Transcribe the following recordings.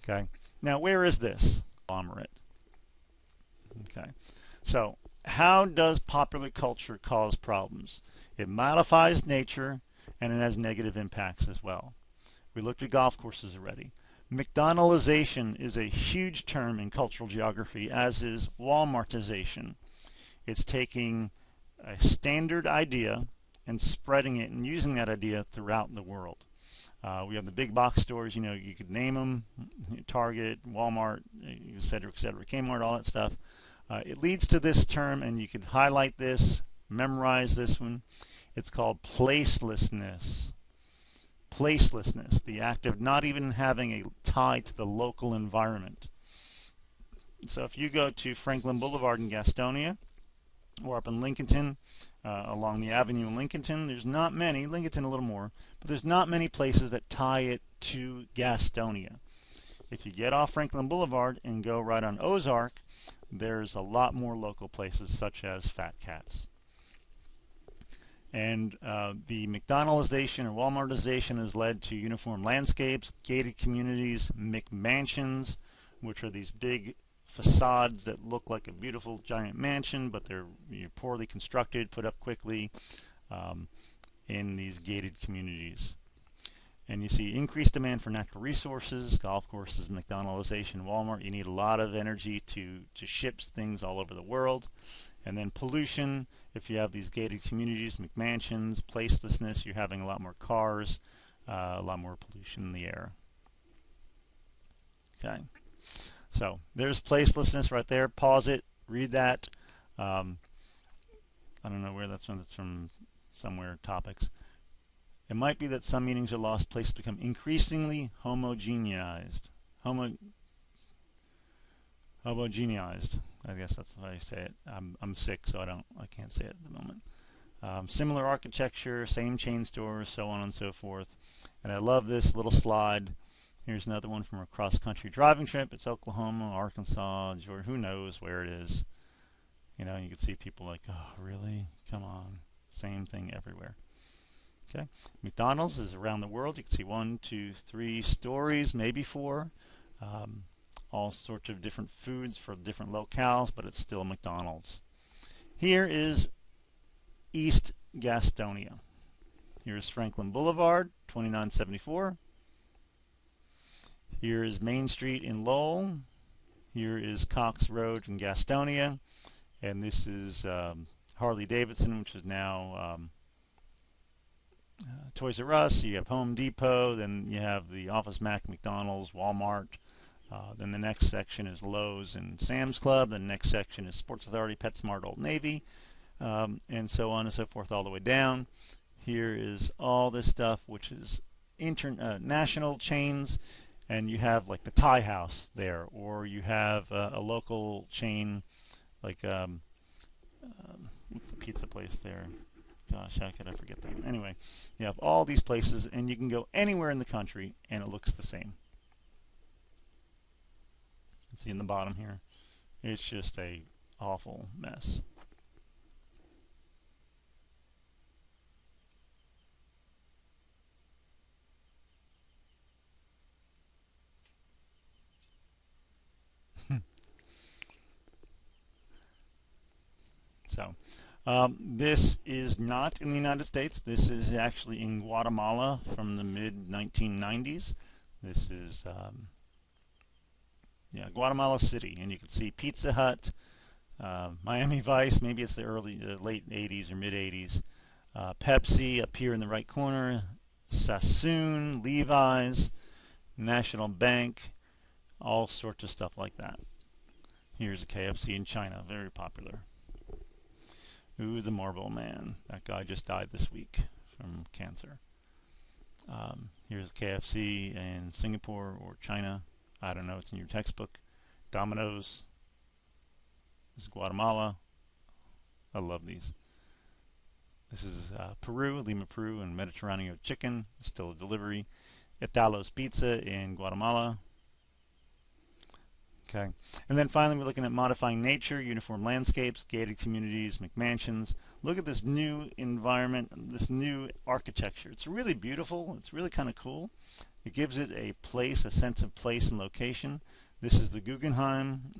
Okay. Now, where is this conglomerate? Okay. So, how does popular culture cause problems? It modifies nature and it has negative impacts as well. We looked at golf courses already. McDonaldization is a huge term in cultural geography, as is Walmartization. It's taking a standard idea and spreading it and using that idea throughout the world. We have the big box stores, you could name them, Target, Walmart, et cetera, Kmart, all that stuff. It leads to this term, and you could highlight this, memorize this one. It's called placelessness. Placelessness, the act of not even having a tie to the local environment. So if you go to Franklin Boulevard in Gastonia, or up in Lincolnton, along the avenue in Lincolnton, there's not many, Lincolnton a little more, but there's not many places that tie it to Gastonia. If you get off Franklin Boulevard and go right on Ozark, there's a lot more local places such as Fat Cats. And the McDonaldization or Walmartization has led to uniform landscapes, gated communities, McMansions, which are these big facades that look like a beautiful giant mansion, but they're poorly constructed, put up quickly in these gated communities. And you see increased demand for natural resources, golf courses, McDonaldization, Walmart. You need a lot of energy to ship things all over the world. And then pollution, if you have these gated communities, McMansions, placelessness, you're having a lot more cars, a lot more pollution in the air. Okay. So there's placelessness right there. Pause it, read that. I don't know where that's from. That's from somewhere, topics. It might be that some meanings are lost, places become increasingly homogeneized. Homogeneized. I guess that's how you say it. I'm sick, so I can't say it at the moment. Similar architecture, same chain stores, so on and so forth. And I love this little slide. Here's another one from a cross-country driving trip. It's Oklahoma, Arkansas, Georgia. Who knows where it is? You can see people like, oh, really? Come on. Same thing everywhere. Okay. McDonald's is around the world. You can see 1, 2, 3 stories, maybe 4. All sorts of different foods for different locales, but it's still McDonald's. Here is East Gastonia. Here's Franklin Boulevard, 2974. Here is Main Street in Lowell. Here is Cox Road in Gastonia. And this is Harley Davidson, which is now Toys R Us. You have Home Depot. Then you have the Office Max, McDonald's, Walmart. Then the next section is Lowe's and Sam's Club. The next section is Sports Authority, PetSmart, Old Navy, and so on and so forth all the way down. Here is all this stuff, which is national chains, and you have like the Thai House there, or you have a local chain like what's the pizza place there? Gosh, how could I forget that? Anyway, you have all these places, and you can go anywhere in the country, and it looks the same. See in the bottom here, it's just a awful mess. So this is not in the United States. This is actually in Guatemala from the mid-1990s. This is Guatemala City, and you can see Pizza Hut, Miami Vice, maybe it's the late 80s or mid 80s, Pepsi up here in the right corner, Sassoon, Levi's, National Bank, all sorts of stuff like that. Here's a KFC in China, very popular. Ooh, the Marlboro Man. That guy just died this week from cancer. Here's KFC in Singapore or China. I don't know, it's in your textbook. Domino's. This is Guatemala. I love these. This is Peru, Lima, Peru, and Mediterranean chicken. It's still a delivery. Italo's Pizza in Guatemala. Okay. And then finally, we're looking at modifying nature, uniform landscapes, gated communities, McMansions. Look at this new environment, this new architecture. It's really beautiful. It's really kind of cool. It gives it a place, a sense of place and location. This is the Guggenheim,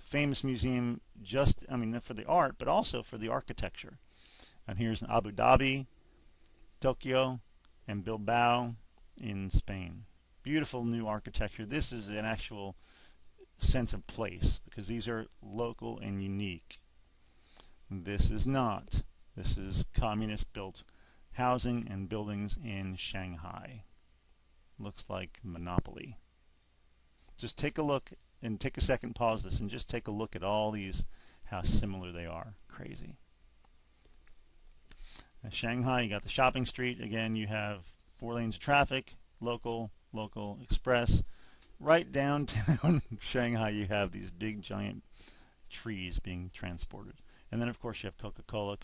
famous museum, for the art, but also for the architecture. And here's Abu Dhabi, Tokyo, and Bilbao in Spain. Beautiful new architecture. This is an actual sense of place because these are local and unique. This is not. This is communist-built housing and buildings in Shanghai. Looks like Monopoly. Just take a look and take a second, pause this, and just take a look at all these, how similar they are. Crazy. Now, Shanghai, you got the shopping street. Again, you have 4 lanes of traffic, local, express. Right downtown Shanghai, you have these big giant trees being transported. And then, of course, you have Coca-Cola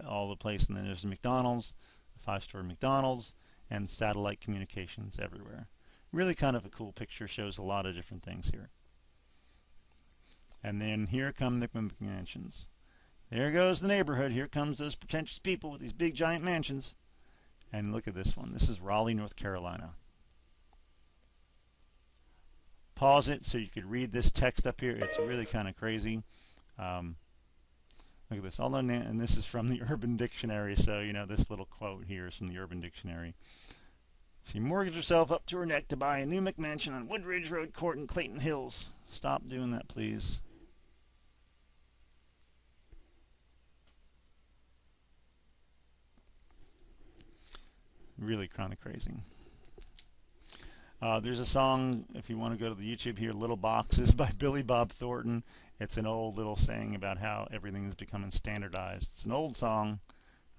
all the place. And then there's McDonald's, a 5-story McDonald's, and satellite communications everywhere. Really kind of a cool picture, shows a lot of different things here. And then here come the McMansions. There goes the neighborhood. Here comes those pretentious people with these big giant mansions. And look at this one. This is Raleigh, North Carolina. Pause it so you could read this text up here. It's really kind of crazy. Look at this. And this is from the Urban Dictionary, so you know this little quote here is from the Urban Dictionary. She mortgaged herself up to her neck to buy a new McMansion on Woodridge Road Court in Clayton Hills. Stop doing that, please. Really kind of crazy. There's a song, if you want to go to the YouTube here, Little Boxes by Billy Bob Thornton. It's an old little saying about how everything is becoming standardized. It's an old song.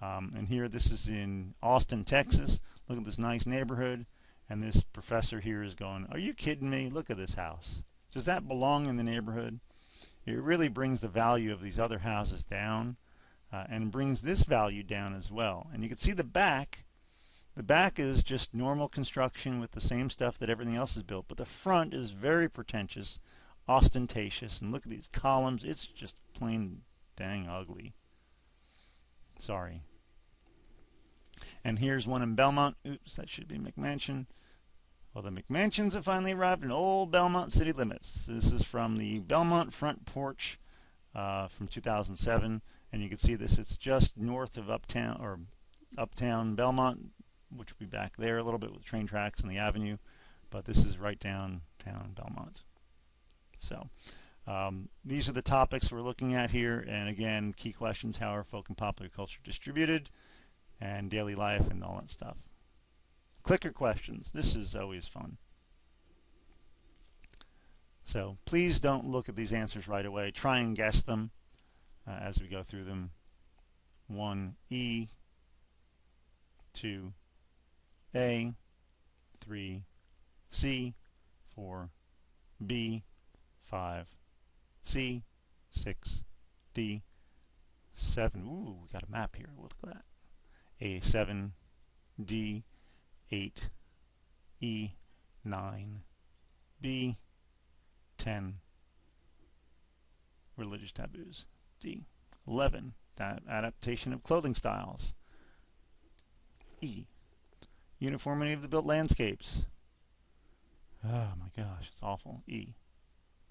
And here, this is in Austin, Texas. Look at this nice neighborhood. And this professor here is going, are you kidding me? Look at this house. Does that belong in the neighborhood? It really brings the value of these other houses down and brings this value down as well. And you can see the back. The back is just normal construction with the same stuff that everything else is built. But the front is very pretentious, ostentatious. And look at these columns. It's just plain dang ugly. Sorry. And here's one in Belmont. Oops, that should be McMansion. Well, the McMansions have finally arrived in old Belmont city limits. This is from the Belmont front porch from 2007. And you can see this. It's just north of uptown Belmont, which will be back there a little bit with train tracks and the avenue. But this is right downtown Belmont. So these are the topics we're looking at here. And again, key questions: how are folk and popular culture distributed? And daily life and all that stuff. Clicker questions. This is always fun. So please don't look at these answers right away. Try and guess them as we go through them. 1E, 2A, 3C, 4B, 5C, 6D, 7. Ooh, we got a map here. Look at that. A7, D, 8, E, 9, B, 10, religious taboos, D, 11, adaptation of clothing styles, E, uniformity of the built landscapes, oh my gosh, it's awful, E,